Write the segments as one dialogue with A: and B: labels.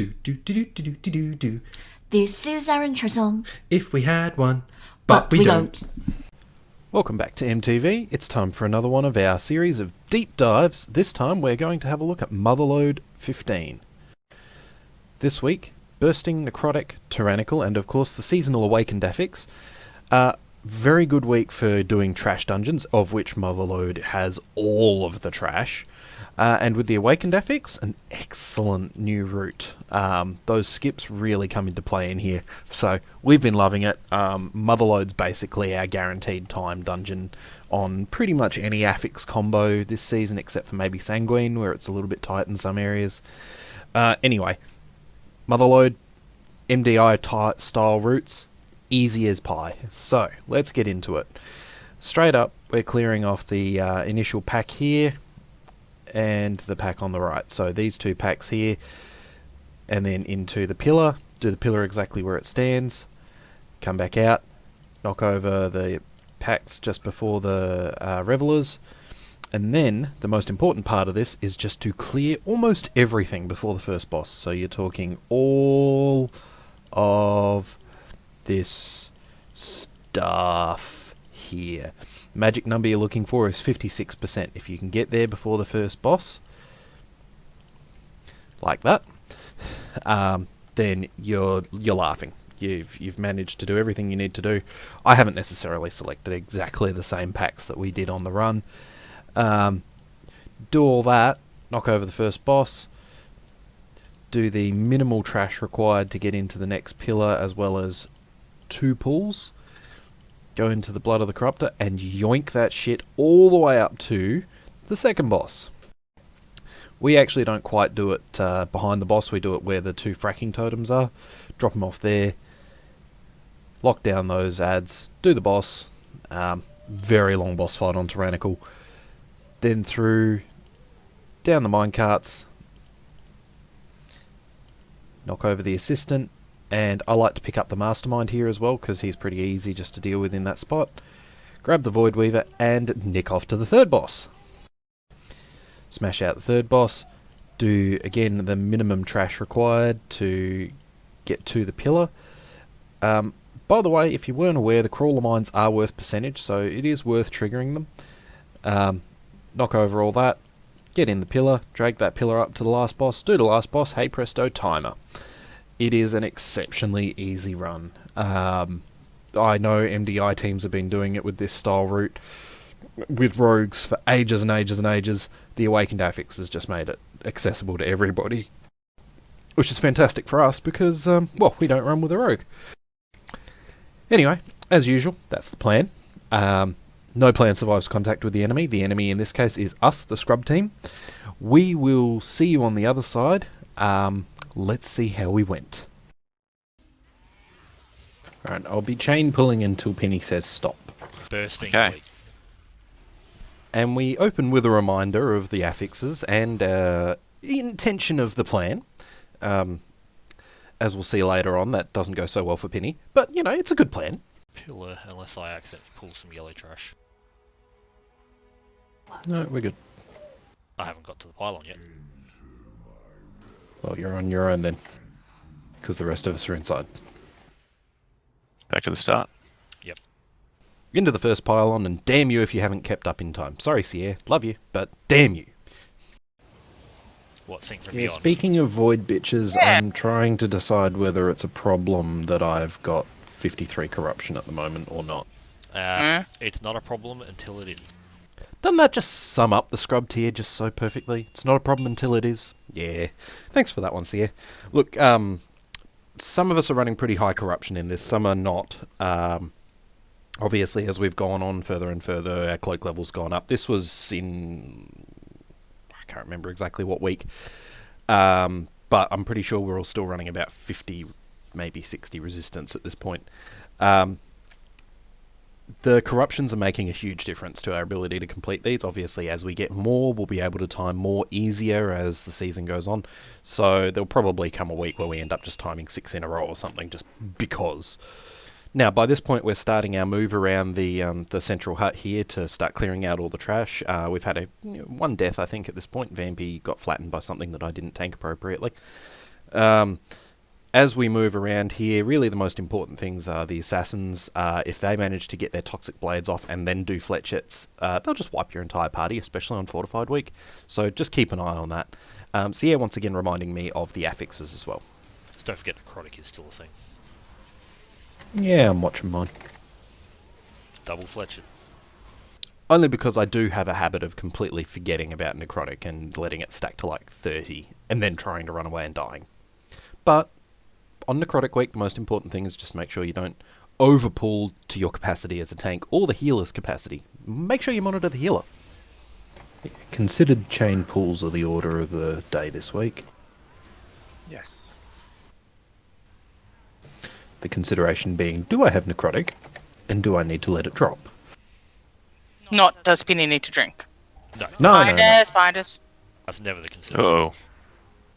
A: Do do do do do do do do.
B: This is our intro song.
A: If we had one, but we don't.
C: Welcome back to MTV. It's time for another one of our series of deep dives. This time we're going to have a look at MOTHERLODE 15. This week, Bursting, Necrotic, Tyrannical, and of course the Seasonal Awakened affix. Very good week for doing trash dungeons, of which MOTHERLODE has all of the trash. And with the Awakened affix, an excellent new route. Those skips really come into play in here. So we've been loving it. MOTHERLODE's basically our guaranteed time dungeon on pretty much any affix combo this season, except for maybe Sanguine, where it's a little bit tight in some areas. Anyway, MOTHERLODE, MDI style routes, easy as pie. So let's get into it. Straight up, we're clearing off the initial pack here and the pack on the right. So these two packs here, and then into the pillar, do the pillar exactly where it stands, come back out, knock over the packs just before the revelers, and then the most important part of this is just to clear almost everything before the first boss. So you're talking all of this stuff here. Magic number you're looking for is 56%. If you can get there before the first boss, like that, then you're laughing. You've managed to do everything you need to do. I haven't necessarily selected exactly the same packs that we did on the run. Do all that, knock over the first boss, do the minimal trash required to get into the next pillar, as well as 2 pools. Go into the Blood of the Corruptor and yoink that shit all the way up to the second boss. We actually don't quite do it behind the boss, we do it where the 2 fracking totems are. Drop them off there, lock down those adds, do the boss. Very long boss fight on Tyrannical. Then through, down the minecarts, knock over the assistant. And I like to pick up the Mastermind here as well, because he's pretty easy just to deal with in that spot. Grab the Void Weaver and nick off to the third boss. Smash out the third boss. Do, again, the minimum trash required to get to the pillar. By the way, if you weren't aware, the Crawler Mines are worth percentage, so it is worth triggering them. Knock over all that. Get in the pillar. Drag that pillar up to the last boss. Do the last boss. Hey presto, timer. It is an exceptionally easy run. I know MDI teams have been doing it with this style route with rogues for ages and ages and ages. The Awakened affix has just made it accessible to everybody, which is fantastic for us because, well, we don't run with a rogue. Anyway, as usual, that's the plan. No plan survives contact with the enemy. The enemy in this case is us, the scrub team. We will see you on the other side. Let's see how we went. Alright, I'll be chain pulling until Penny says stop.
D: Bursting.
E: Okay.
C: And we open with a reminder of the affixes and intention of the plan. As we'll see later on, that doesn't go so well for Penny. But, you know, it's a good plan.
D: Pillar, unless I accidentally pull some yellow trash.
C: No, we're good.
D: I haven't got to the pylon yet.
C: Well, you're on your own then. Because the rest of us are inside.
E: Back to the start.
D: Yep.
C: Into the first pylon, and damn you if you haven't kept up in time. Sorry, Sierra. Love you, but damn you.
D: What thing from
C: Yeah,
D: beyond?
C: speaking of void bitches, I'm trying to decide whether it's a problem that I've got 53 corruption at the moment or not.
D: It's not a problem until it is.
C: Doesn't that just sum up the scrub tier just so perfectly? It's not a problem until it is. Yeah. Thanks for that one, Sierra. Look, some of us are running pretty high corruption in this, some are not. Obviously, as we've gone on further and further, our cloak level's gone up. This was in... I can't remember exactly what week. But I'm pretty sure we're all still running about 50, maybe 60 resistance at this point. The corruptions are making a huge difference to our ability to complete these. Obviously, as we get more, we'll be able to time more easier as the season goes on. So there'll probably come a week where we end up just timing 6 in a row or something, just because. Now, by this point, we're starting our move around the central hut here to start clearing out all the trash. We've had one death, I think, at this point. Vampy got flattened by something that I didn't tank appropriately. As we move around here, really the most important things are the assassins. If they manage to get their toxic blades off and then do fletchets, they'll just wipe your entire party, especially on Fortified Week. So just keep an eye on that. So yeah, once again reminding me of the affixes as well.
D: Just don't forget necrotic is still a thing.
C: Yeah, I'm watching mine.
D: Double fletched.
C: Only because I do have a habit of completely forgetting about necrotic and letting it stack to like 30 and then trying to run away and dying. But on necrotic week, the most important thing is just make sure you don't overpull to your capacity as a tank or the healer's capacity. Make sure you monitor the healer. Considered chain pulls are the order of the day this week.
F: Yes.
C: The consideration being, do I have necrotic and do I need to let it drop?
G: Not does Penny need to drink?
D: No.
C: No.
G: Find us.
D: That's never the consideration.
E: Uh-oh.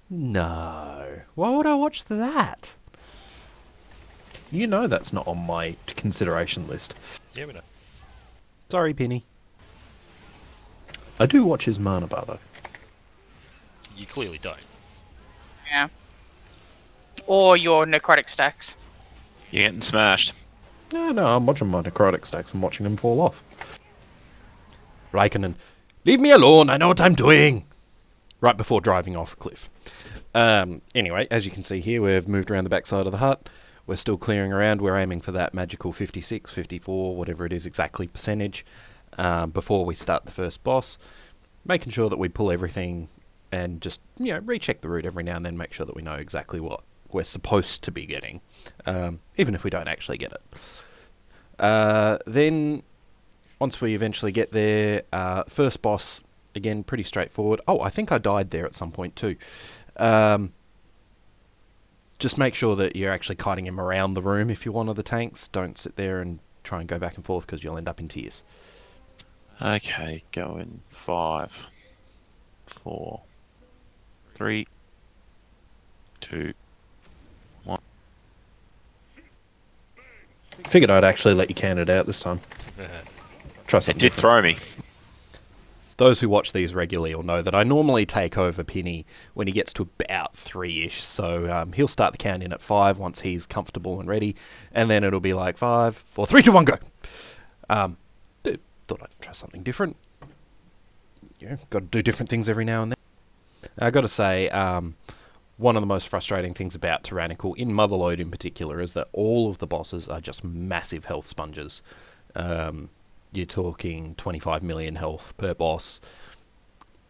C: No. Why would I watch that? You know that's not on my consideration list.
D: Yeah, we know.
C: Sorry, Penny. I do watch his mana bar, though.
D: You clearly don't.
G: Yeah. Or your necrotic stacks.
E: You're getting smashed.
C: No, I'm watching my necrotic stacks and watching them fall off. Raikkonen, leave me alone, I know what I'm doing! Right before driving off a cliff. Anyway, as you can see here, we've moved around the backside of the hut. We're still clearing around. We're aiming for that magical 56, 54, whatever it is exactly, percentage, before we start the first boss. Making sure that we pull everything and just, recheck the route every now and then, make sure that we know exactly what we're supposed to be getting, even if we don't actually get it. Then, once we eventually get there, first boss, again, pretty straightforward. Oh, I think I died there at some point too. Just make sure that you're actually kiting him around the room if you're one of the tanks. Don't sit there and try and go back and forth because you'll end up in tears.
E: Okay, go in 5, 4, 3, 2, 1.
C: Figured I'd actually let you can it out this time. Try
E: It
C: something
E: did
C: different.
E: throw me.
C: Those who watch these regularly will know that I normally take over Penny when he gets to about 3-ish, so he'll start the count in at 5 once he's comfortable and ready, and then it'll be like 5, 4, 3, 2, 1, go! Thought I'd try something different. Got to do different things every now and then. I got to say, one of the most frustrating things about Tyrannical, in Motherlode in particular, is that all of the bosses are just massive health sponges. You're talking 25 million health per boss,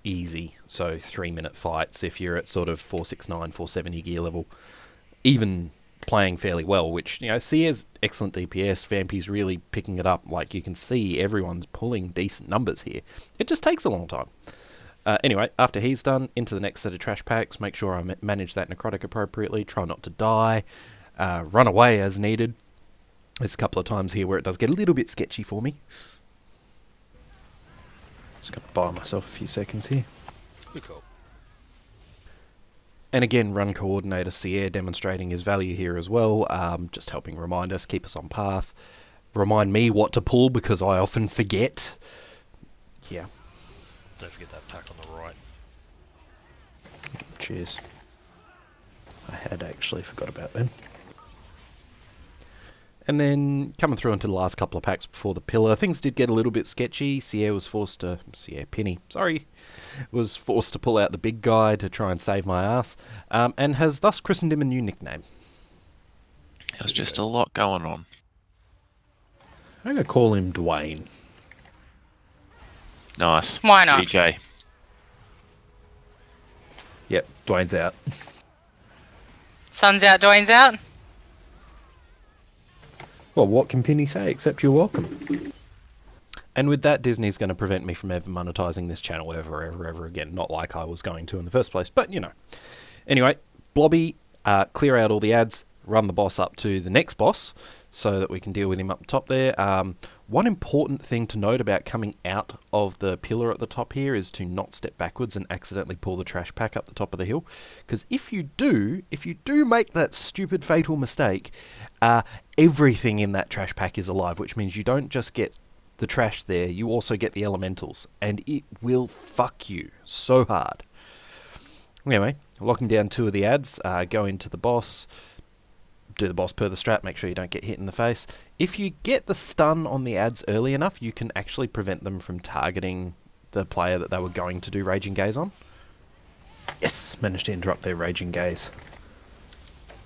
C: easy, so 3-minute fights if you're at sort of 469, 470 gear level, even playing fairly well, which, Seer's excellent DPS, Vampy's really picking it up, like you can see everyone's pulling decent numbers here. It just takes a long time. Anyway, after he's done, into the next set of trash packs, make sure I manage that necrotic appropriately, try not to die, run away as needed. There's a couple of times here where it does get a little bit sketchy for me. Just got to buy myself a few seconds here.
D: Good call.
C: And again, run coordinator Sierra demonstrating his value here as well, just helping remind us, keep us on path, remind me what to pull because I often forget. Yeah.
D: Don't forget that pack on the right.
C: Cheers. I had actually forgot about them. And then, coming through into the last couple of packs before the pillar, things did get a little bit sketchy. Penny, was forced to pull out the big guy to try and save my ass, and has thus christened him a new nickname.
E: There's just a lot going on.
C: I'm going to call him Dwayne.
E: Nice.
G: Why not?
E: DJ.
C: Yep, Dwayne's out.
G: Sun's out, Dwayne's out.
C: Well, what can Penny say except you're welcome? And with that, Disney's going to prevent me from ever monetizing this channel ever again. Not like I was going to in the first place, but Anyway, Blobby, clear out all the ads, run the boss up to the next boss so that we can deal with him up the top there. One important thing to note about coming out of the pillar at the top here is to not step backwards and accidentally pull the trash pack up the top of the hill. Because if you do make that stupid fatal mistake, everything in that trash pack is alive, which means you don't just get the trash there, you also get the elementals, and it will fuck you so hard. Anyway, locking down 2 of the adds, go into the boss, do the boss per the strat, make sure you don't get hit in the face. If you get the stun on the adds early enough, you can actually prevent them from targeting the player that they were going to do Raging Gaze on. Yes, managed to interrupt their Raging Gaze.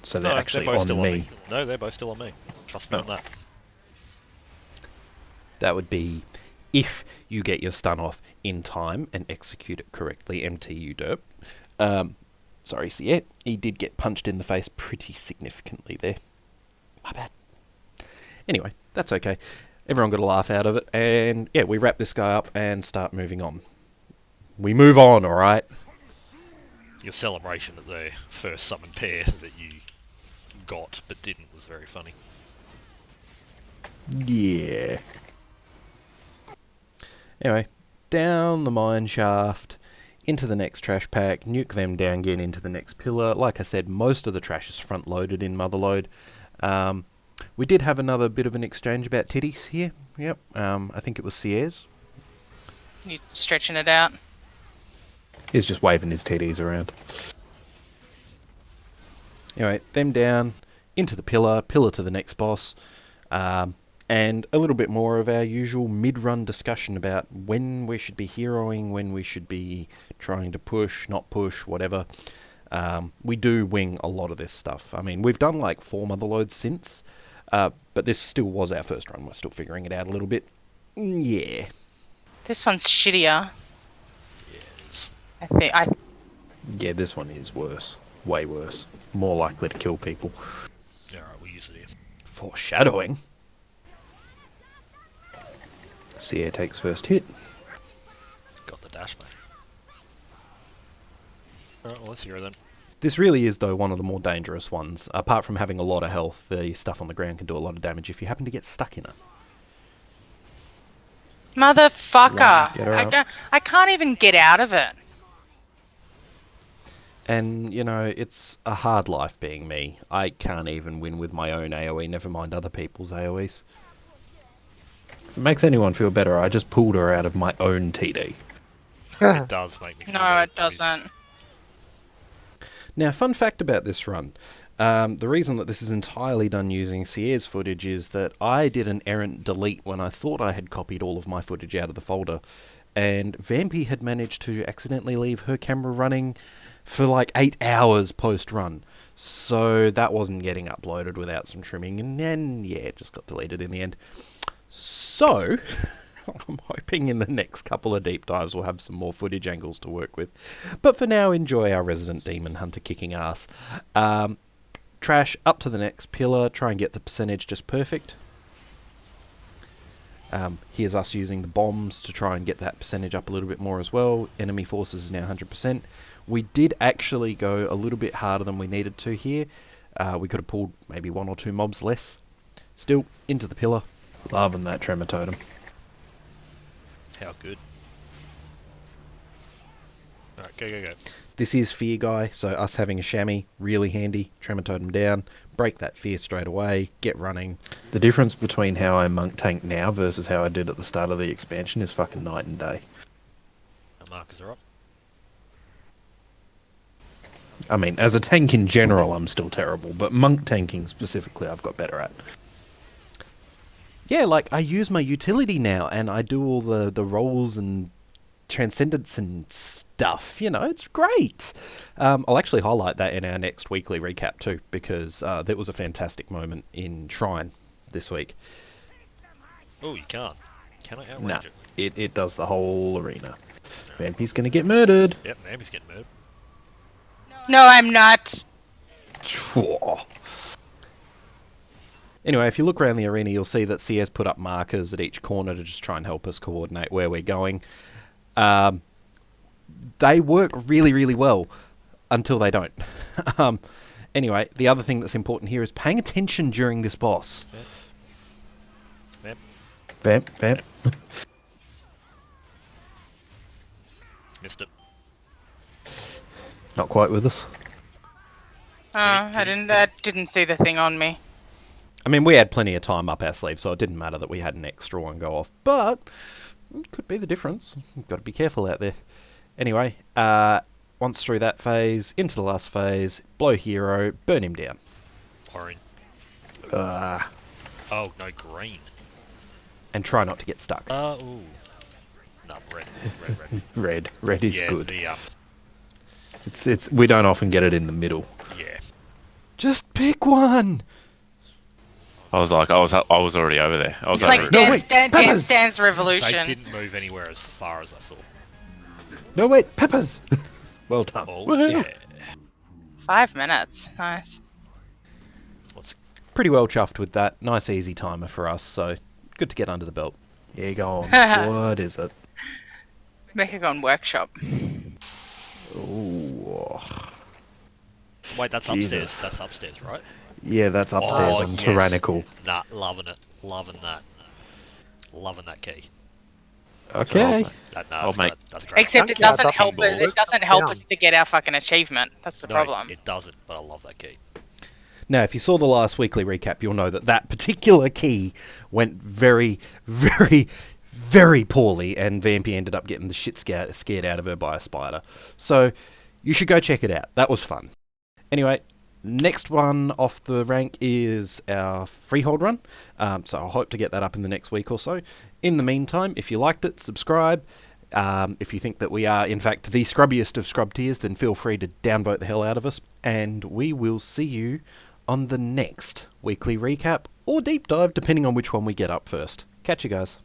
C: So they're actually
D: both
C: on
D: still
C: me.
D: No, they're both still on me. Trust me on that.
C: That would be if you get your stun off in time and execute it correctly, MTU derp. Sorry, so yeah, he did get punched in the face pretty significantly there. My bad. Anyway, that's okay. Everyone got a laugh out of it, and yeah, we wrap this guy up and start moving on. We move on, alright?
D: Your celebration at the first summon pair that you got but didn't was very funny.
C: Yeah. Anyway, down the mine shaft, into the next trash pack, nuke them down, get into the next pillar. Like I said, most of the trash is front-loaded in Motherlode. We did have another bit of an exchange about titties here. Yep, I think it was Sier's.
G: You stretching it out?
C: He's just waving his titties around. Anyway, them down, into the pillar to the next boss. And a little bit more of our usual mid-run discussion about when we should be heroing, when we should be trying to push, not push, whatever. We do wing a lot of this stuff. I mean, we've done like 4 Motherlodes since, but this still was our first run. We're still figuring it out a little bit. Yeah.
G: This one's shittier.
D: Yeah, it is.
C: Yeah, this one is worse. Way worse. More likely to kill people.
D: Alright, we'll use it here.
C: Foreshadowing. Sier takes first hit.
D: Got the dash, mate. Alright, well, let's hero then.
C: This really is, though, one of the more dangerous ones. Apart from having a lot of health, the stuff on the ground can do a lot of damage if you happen to get stuck in it.
G: Motherfucker!
C: Get her up.
G: I can't even get out of it.
C: And, you know, it's a hard life being me. I can't even win with my own AoE, never mind other people's AoEs. If it makes anyone feel better, I just pulled her out of my own TD.
D: It does make me feel
G: No,
D: very
G: it doesn't.
C: Now, fun fact about this run. The reason that this is entirely done using Sier's footage is that I did an errant delete when I thought I had copied all of my footage out of the folder, and Vampy had managed to accidentally leave her camera running for like 8 hours post-run. So that wasn't getting uploaded without some trimming, and then, yeah, it just got deleted in the end. So, I'm hoping in the next couple of deep dives we'll have some more footage angles to work with. But for now, enjoy our resident demon hunter kicking ass. Trash up to the next pillar, try and get the percentage just perfect. Here's us using the bombs to try and get that percentage up a little bit more as well. Enemy forces is now 100%. We did actually go a little bit harder than we needed to here. We could have pulled maybe 1 or 2 mobs less. Still, into the pillar. Loving that tremor totem.
D: How good. Alright, go, go, go.
C: This is Fear Guy, so us having a chamois, really handy. Tremor totem down, break that fear straight away, get running. The difference between how I monk tank now versus how I did at the start of the expansion is fucking night and day.
D: Our markers are up.
C: I mean, as a tank in general, I'm still terrible, but monk tanking specifically, I've got better at. Yeah, like, I use my utility now, and I do all the rolls and transcendence and stuff, you know, it's great. I'll actually highlight that in our next weekly recap too, because that was a fantastic moment in Shrine this week.
D: Oh, you can't. Can I outrage
C: Nah,
D: it?
C: it does the whole arena. Vampy's gonna get murdered.
D: Yep, Mamby's getting murdered.
G: No, I'm not.
C: Anyway, if you look around the arena, you'll see that CS put up markers at each corner to just try and help us coordinate where we're going. They work really, really well until they don't. Anyway, the other thing that's important here is paying attention during this boss.
D: Vamp.
C: Vamp.
D: Missed it.
C: Not quite with us.
G: Oh, I didn't see the thing on me.
C: I mean, we had plenty of time up our sleeve, so it didn't matter that we had an extra one go off. But it could be the difference. You've got to be careful out there. Anyway, Once through that phase, into the last phase, blow hero, burn him down.
D: Orange.
C: Uh,
D: Oh, no, green.
C: and try not to get stuck.
D: Ooh. No, red.
C: Red is
D: Yeah,
C: good.
D: the,
C: It's we don't often get it in the middle.
D: yeah.
C: Just pick one.
E: I was already over there. I was
G: It's like
E: over.
C: No, wait,
G: Dance
C: Peppers!
G: Dance
D: They
G: Revolution.
D: didn't move anywhere as far as I thought.
C: No, wait, peppers. Well done.
D: Oh,
E: Woohoo.
D: yeah.
G: 5 minutes. Nice.
D: What's
C: Pretty well chuffed with that. Nice easy timer for us, so good to get under the belt. Yeah, go on. What is it?
G: Mechagon Workshop.
C: Ooh.
D: Wait, that's
C: Jesus.
D: upstairs. That's upstairs, right?
C: Yeah, that's upstairs
D: Oh,
C: on
D: yes.
C: Tyrannical.
D: Nah, loving it. Loving that. Loving that key.
C: Okay.
E: I'll make-
D: That's great.
G: Except it
F: Yeah,
G: doesn't help us.
E: balls.
G: It doesn't help
F: Yeah.
G: us to get our fucking achievement. That's the
D: No,
G: problem.
D: it doesn't, but I love that key.
C: Now, if you saw the last weekly recap, you'll know that that particular key went very, very, very poorly, and Vampy ended up getting the shit scared out of her by a spider. So, you should go check it out. That was fun. Anyway, next one off the rank is our freehold run. So, I hope to get that up in the next week or so. In the meantime, if you liked it, subscribe. If you think that we are, in fact, the scrubbiest of scrub tiers, then feel free to downvote the hell out of us. And we will see you on the next weekly recap or deep dive, depending on which one we get up first. Catch you guys.